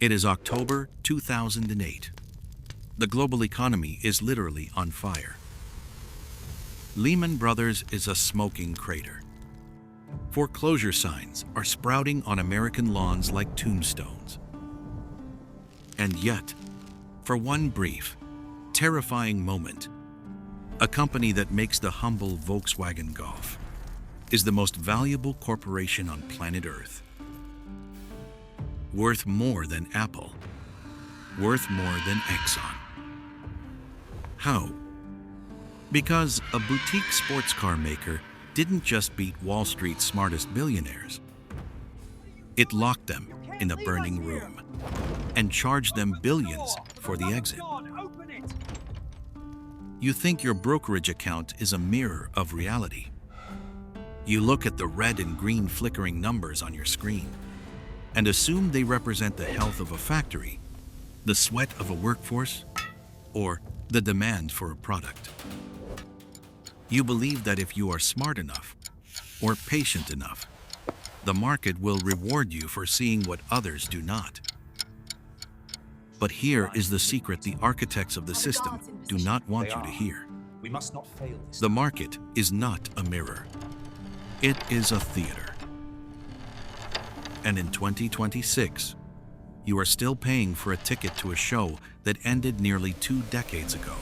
It is October 2008. The global economy is literally on fire. Lehman Brothers is a smoking crater. Foreclosure signs are sprouting on American lawns like tombstones. And yet, for one brief, terrifying moment, a company that makes the humble Volkswagen Golf is the most valuable corporation on planet Earth. Worth more than Apple. Worth more than Exxon. How? Because a boutique sports car maker didn't just beat Wall Street's smartest billionaires. It locked them in a burning room and charged them billions for the exit. You think your brokerage account is a mirror of reality. You look at the red and green flickering numbers on your screen and assume they represent the health of a factory, the sweat of a workforce, or the demand for a product. You believe that if you are smart enough or patient enough, the market will reward you for seeing what others do not. But here is the secret the architects of the system do not want you to hear. We must not fail this. The market is not a mirror. It is a theater. And in 2026, you are still paying for a ticket to a show that ended nearly 2 decades ago.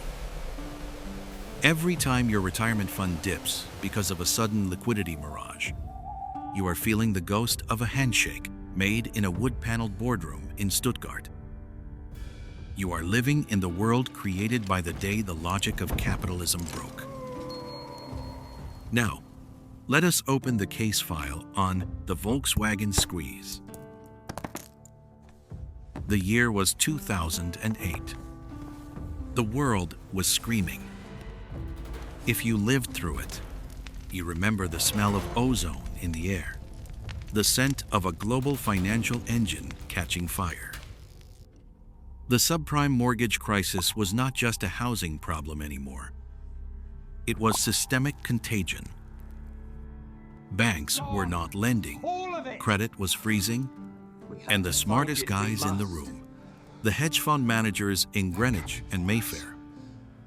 Every time your retirement fund dips because of a sudden liquidity mirage, you are feeling the ghost of a handshake made in a wood-paneled boardroom in Stuttgart. You are living in the world created by the day the logic of capitalism broke. Now, let us open the case file on the Volkswagen squeeze. The year was 2008. The world was screaming. If you lived through it, you remember the smell of ozone in the air, the scent of a global financial engine catching fire. The subprime mortgage crisis was not just a housing problem anymore. It was systemic contagion. Banks were not lending, credit was freezing, and the smartest guys in the room, the hedge fund managers in Greenwich and Mayfair,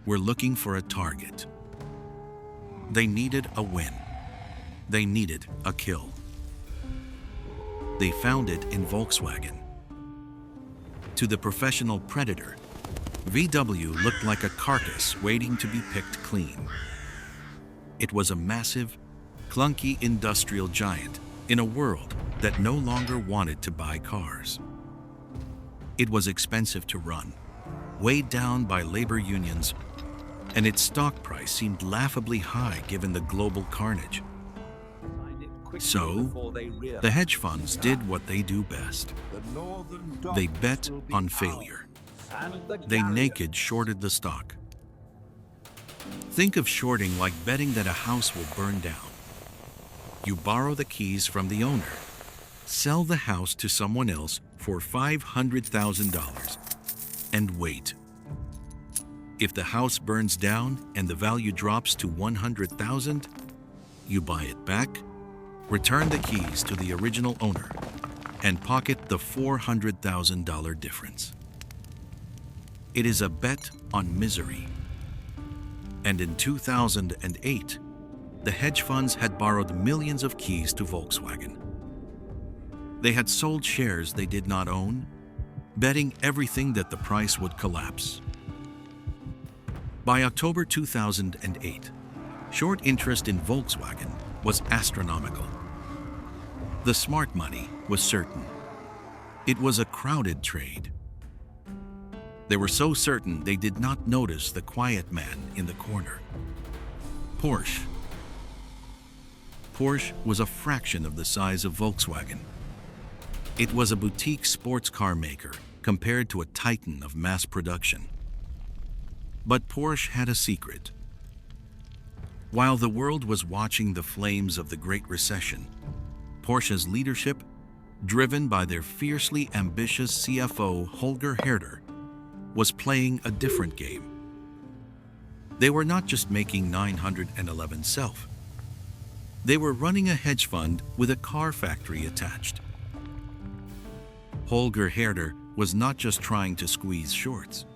were looking for a target. They needed a win. They needed a kill. They found it in Volkswagen. To the professional predator, VW looked like a carcass waiting to be picked clean. It was a massive, clunky industrial giant in a world that no longer wanted to buy cars. It was expensive to run, weighed down by labor unions, and its stock price seemed laughably high given the global carnage. So, the hedge funds did what they do best. They bet on failure. They naked shorted the stock. Think of shorting like betting that a house will burn down. You borrow the keys from the owner, sell the house to someone else for $500,000, and wait. If the house burns down and the value drops to $100,000, you buy it back, return the keys to the original owner, and pocket the $400,000 difference. It is a bet on misery. And in 2008, the hedge funds had borrowed millions of keys to Volkswagen. They had sold shares they did not own, betting everything that the price would collapse. By October 2008, short interest in Volkswagen was astronomical. The smart money was certain. It was a crowded trade. They were so certain they did not notice the quiet man in the corner. Porsche. Porsche was a fraction of the size of Volkswagen. It was a boutique sports car maker compared to a titan of mass production. But Porsche had a secret. While the world was watching the flames of the Great Recession, Porsche's leadership, driven by their fiercely ambitious CFO Holger Herder, was playing a different game. They were not just making 911 Self. They were running a hedge fund with a car factory attached. Holger Herder was not just trying to squeeze shorts.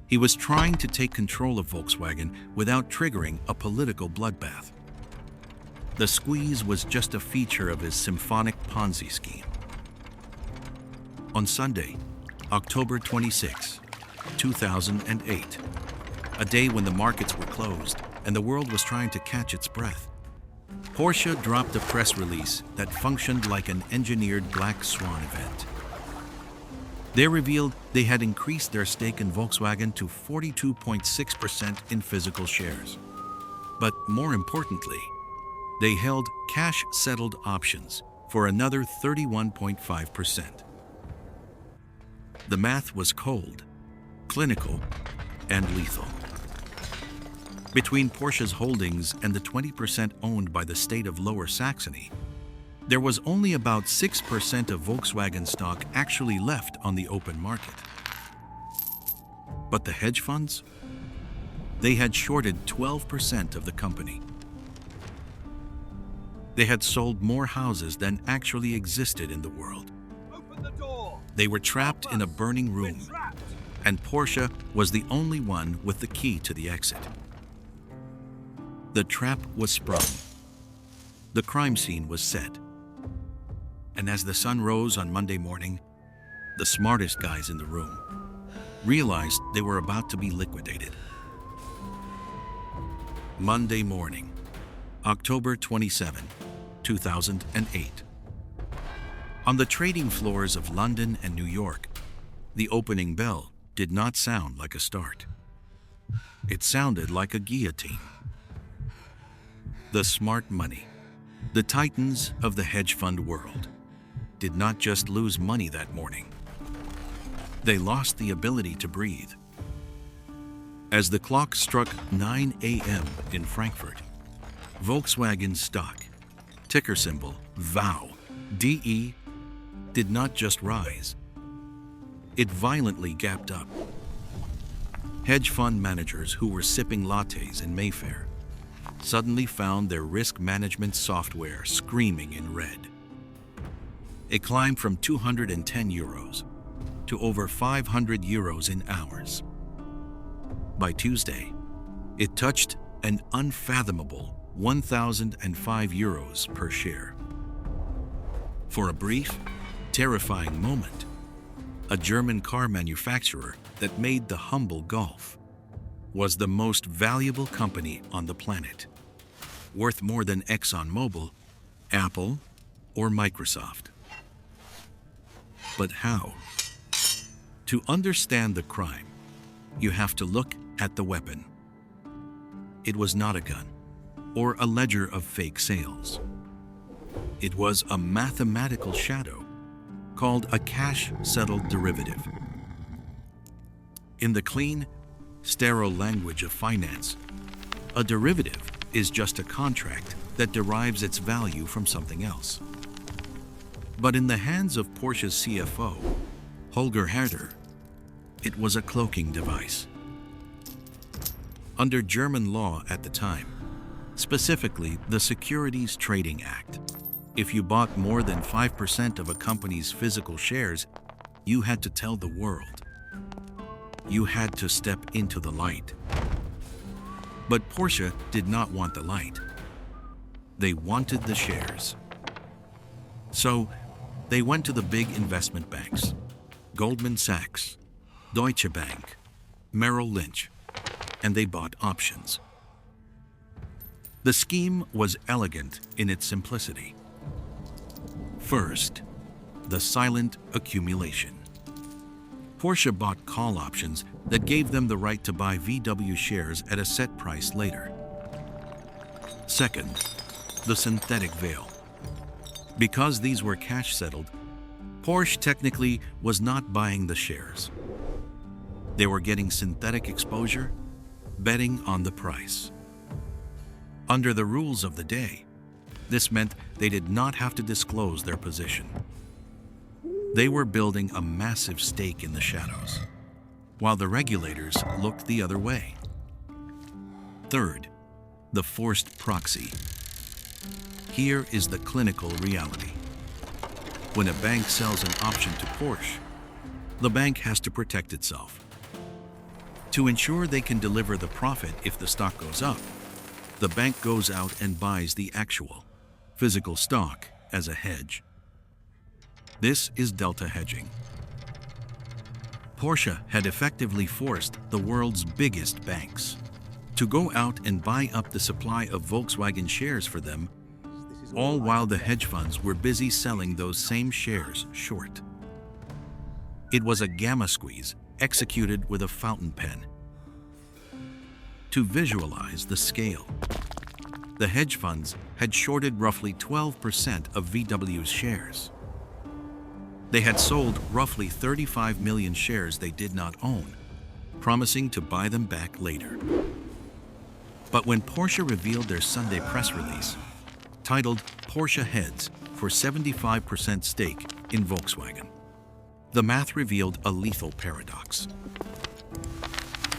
He was trying to take control of Volkswagen without triggering a political bloodbath. The squeeze was just a feature of his symphonic Ponzi scheme. On Sunday, October 26, 2008, a day when the markets were closed and the world was trying to catch its breath, Porsche dropped a press release that functioned like an engineered black swan event. They revealed they had increased their stake in Volkswagen to 42.6% in physical shares. But more importantly, they held cash-settled options for another 31.5%. The math was cold, clinical, and lethal. Between Porsche's holdings and the 20% owned by the state of Lower Saxony, there was only about 6% of Volkswagen stock actually left on the open market. But the hedge funds? They had shorted 12% of the company. They had sold more houses than actually existed in the world. They were trapped in a burning room, and Porsche was the only one with the key to the exit. The trap was sprung. The crime scene was set. And as the sun rose on Monday morning, the smartest guys in the room realized they were about to be liquidated. Monday morning, October 27, 2008. On the trading floors of London and New York, the opening bell did not sound like a start. It sounded like a guillotine. The smart money, the titans of the hedge fund world, did not just lose money that morning. They lost the ability to breathe. As the clock struck 9 a.m. in Frankfurt, Volkswagen stock, ticker symbol VOW, DE, did not just rise. It violently gapped up. Hedge fund managers who were sipping lattes in Mayfair suddenly found their risk management software screaming in red. It climbed from 210 euros to over 500 euros in hours. By Tuesday, it touched an unfathomable 1,005 euros per share. For a brief, terrifying moment, a German car manufacturer that made the humble Golf was the most valuable company on the planet, worth more than ExxonMobil, Apple, or Microsoft. But how? To understand the crime, you have to look at the weapon. It was not a gun or a ledger of fake sales. It was a mathematical shadow called a cash-settled derivative. In the clean, sterile language of finance, a derivative is just a contract that derives its value from something else. But in the hands of Porsche's CFO, Holger Herder, it was a cloaking device. Under German law at the time, specifically the Securities Trading Act, if you bought more than 5% of a company's physical shares, you had to tell the world. You had to step into the light. But Porsche did not want the light. They wanted the shares. So they went to the big investment banks, Goldman Sachs, Deutsche Bank, Merrill Lynch, and they bought options. The scheme was elegant in its simplicity. First, the silent accumulation. Porsche bought call options that gave them the right to buy VW shares at a set price later. Second, the synthetic veil. Because these were cash settled, Porsche technically was not buying the shares. They were getting synthetic exposure, betting on the price. Under the rules of the day, this meant they did not have to disclose their position. They were building a massive stake in the shadows, while the regulators looked the other way. Third, the forced proxy. Here is the clinical reality. When a bank sells an option to Porsche, The bank has to protect itself. To ensure they can deliver the profit if the stock goes up, the bank goes out and buys the actual, physical stock as a hedge. This is delta hedging. Porsche had effectively forced the world's biggest banks to go out and buy up the supply of Volkswagen shares for them, all while the hedge funds were busy selling those same shares short. It was a gamma squeeze executed with a fountain pen. To visualize the scale, the hedge funds had shorted roughly 12% of VW's shares. They had sold roughly 35 million shares they did not own, promising to buy them back later. But when Porsche revealed their Sunday press release, titled Porsche Heads for 75% stake in Volkswagen, the math revealed a lethal paradox.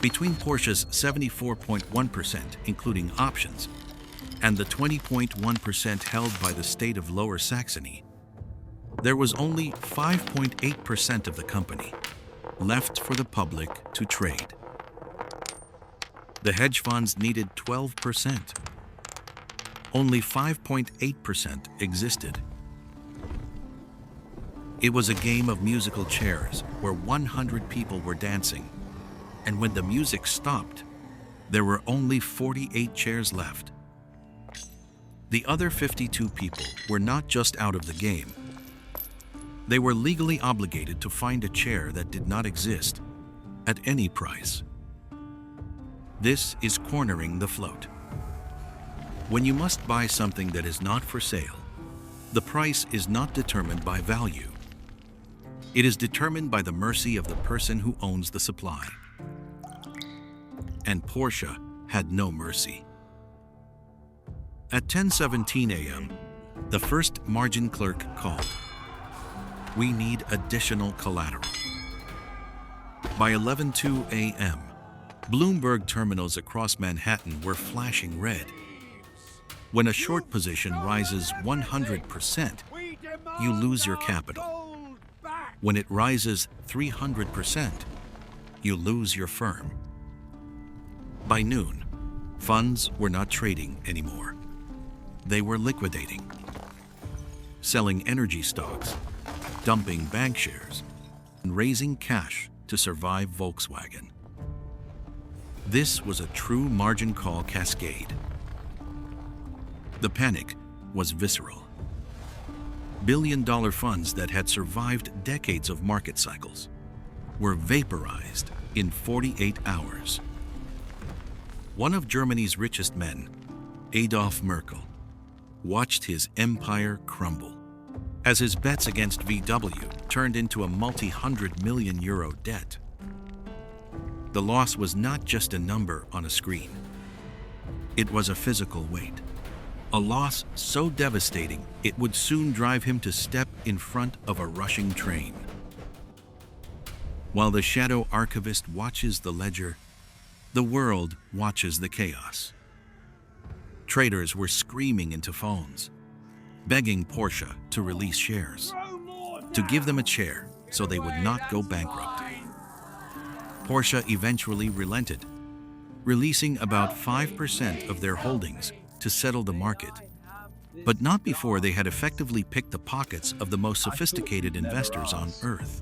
Between Porsche's 74.1%, including options, and the 20.1% held by the state of Lower Saxony, there was only 5.8% of the company left for the public to trade. The hedge funds needed 12%. Only 5.8% existed. It was a game of musical chairs where 100 people were dancing, and when the music stopped, there were only 48 chairs left. The other 52 people were not just out of the game. They were legally obligated to find a chair that did not exist at any price. This is cornering the float. When you must buy something that is not for sale, the price is not determined by value. It is determined by the mercy of the person who owns the supply. And Porsche had no mercy. At 10:17 a.m., the first margin clerk called. We need additional collateral. By 11:02 a.m., Bloomberg terminals across Manhattan were flashing red. When a short position rises 100%, you lose your capital. When it rises 300%, you lose your firm. By noon, funds were not trading anymore. They were liquidating, selling energy stocks, dumping bank shares, and raising cash to survive Volkswagen. This was a true margin call cascade. The panic was visceral. Billion-dollar funds that had survived decades of market cycles were vaporized in 48 hours. One of Germany's richest men, Adolf Merkel, watched his empire crumble as his bets against VW turned into a multi-hundred million euro debt. The loss was not just a number on a screen. It was a physical weight. A loss so devastating it would soon drive him to step in front of a rushing train. While the shadow archivist watches the ledger, the world watches the chaos. Traders were screaming into phones, begging Porsche to release shares, to give them a chair so they would not go bankrupt. Porsche eventually relented, releasing about 5% of their holdings to settle the market, but not before they had effectively picked the pockets of the most sophisticated investors on Earth,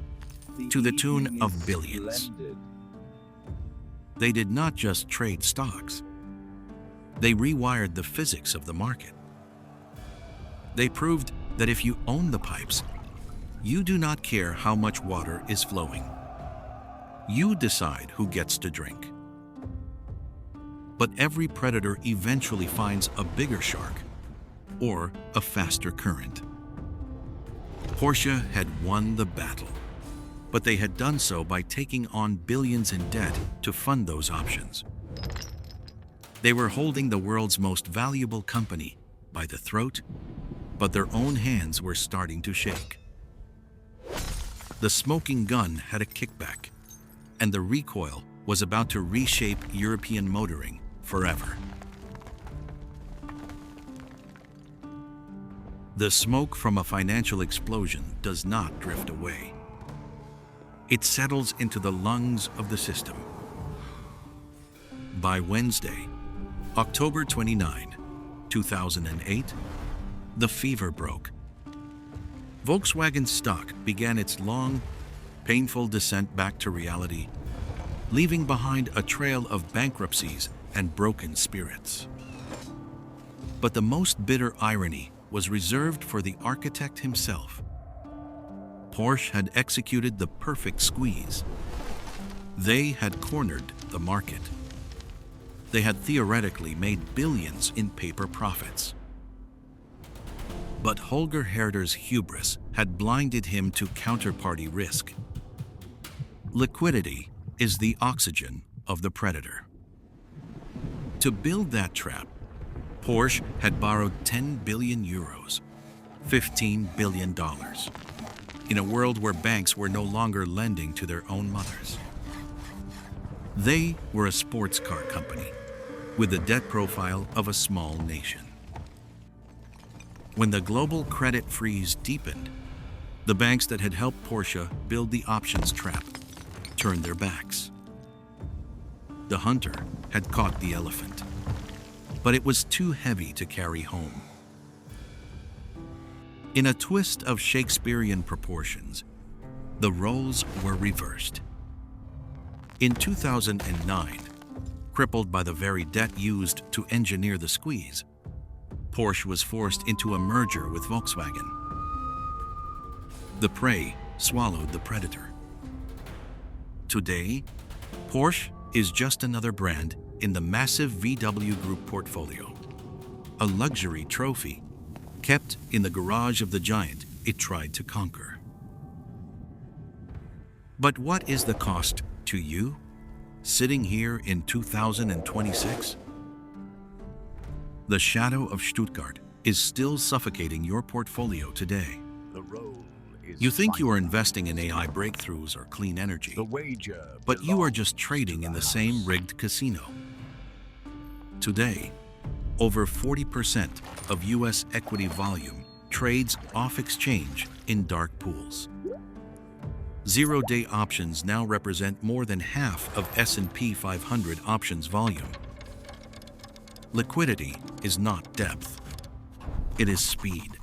to the tune of billions. They did not just trade stocks. They rewired the physics of the market. They proved that if you own the pipes, you do not care how much water is flowing. You decide who gets to drink. But every predator eventually finds a bigger shark or a faster current. Porsche had won the battle, but they had done so by taking on billions in debt to fund those options. They were holding the world's most valuable company by the throat, but their own hands were starting to shake. The smoking gun had a kickback, and the recoil was about to reshape European motoring forever. The smoke from a financial explosion does not drift away. It settles into the lungs of the system. By Wednesday, October 29, 2008, the fever broke. Volkswagen stock began its long, painful descent back to reality, leaving behind a trail of bankruptcies and broken spirits. But the most bitter irony was reserved for the architect himself. Porsche had executed the perfect squeeze. They had cornered the market. They had theoretically made billions in paper profits. But Holger Herder's hubris had blinded him to counterparty risk. Liquidity is the oxygen of the predator. To build that trap, Porsche had borrowed 10 billion euros, $15 billion, in a world where banks were no longer lending to their own mothers. They were a sports car company with the debt profile of a small nation. When the global credit freeze deepened, the banks that had helped Porsche build the options trap turned their backs. The hunter had caught the elephant, but it was too heavy to carry home. In a twist of Shakespearean proportions, the roles were reversed. In 2009, crippled by the very debt used to engineer the squeeze, Porsche was forced into a merger with Volkswagen. The prey swallowed the predator. Today, Porsche is just another brand in the massive VW Group portfolio, a luxury trophy kept in the garage of the giant it tried to conquer. But what is the cost to you, sitting here in 2026? The shadow of Stuttgart is still suffocating your portfolio today. You think you are investing in AI breakthroughs or clean energy, but you are just trading in the same rigged casino. Today, over 40% of US equity volume trades off exchange in dark pools. Zero-day options now represent more than half of S&P 500 options volume. Liquidity is not depth, it is speed.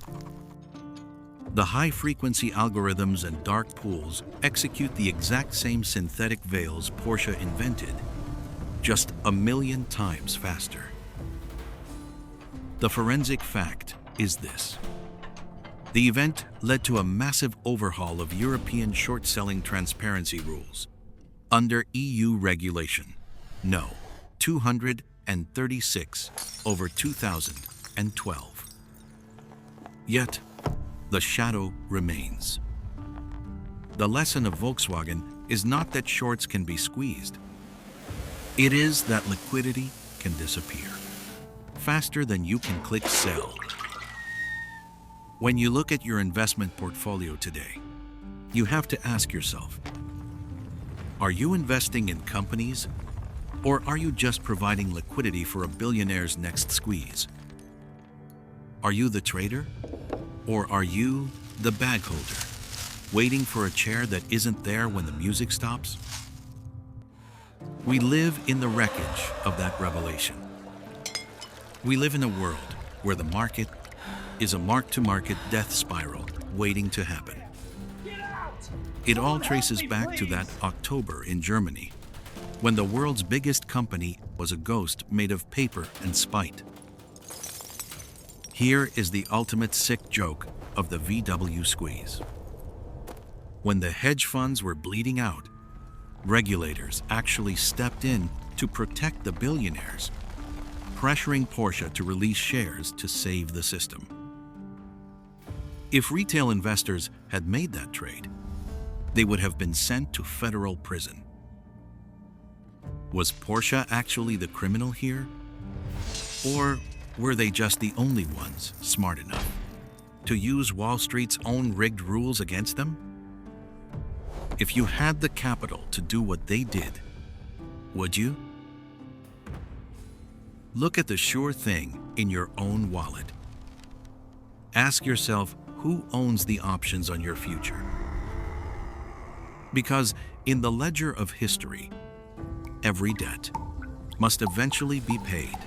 The high-frequency algorithms and dark pools execute the exact same synthetic veils Porsche invented, just 1,000,000 times faster. The forensic fact is this. The event led to a massive overhaul of European short-selling transparency rules under EU regulation No. 236/2012. Yet, the shadow remains. The lesson of Volkswagen is not that shorts can be squeezed. It is that liquidity can disappear faster than you can click sell. When you look at your investment portfolio today, you have to ask yourself, are you investing in companies, or are you just providing liquidity for a billionaire's next squeeze? Are you the trader, or are you the bag holder, waiting for a chair that isn't there when the music stops? We live in the wreckage of that revelation. We live in a world where the market is a mark-to-market death spiral waiting to happen. It all traces back to that October in Germany, when the world's biggest company was a ghost made of paper and spite. Here is the ultimate sick joke of the VW squeeze. When the hedge funds were bleeding out, regulators actually stepped in to protect the billionaires, pressuring Porsche to release shares to save the system. If retail investors had made that trade, they would have been sent to federal prison. Was Porsche actually the criminal here? Or were they just the only ones smart enough to use Wall Street's own rigged rules against them? If you had the capital to do what they did, would you? Look at the sure thing in your own wallet. Ask yourself, who owns the options on your future? Because in the ledger of history, every debt must eventually be paid.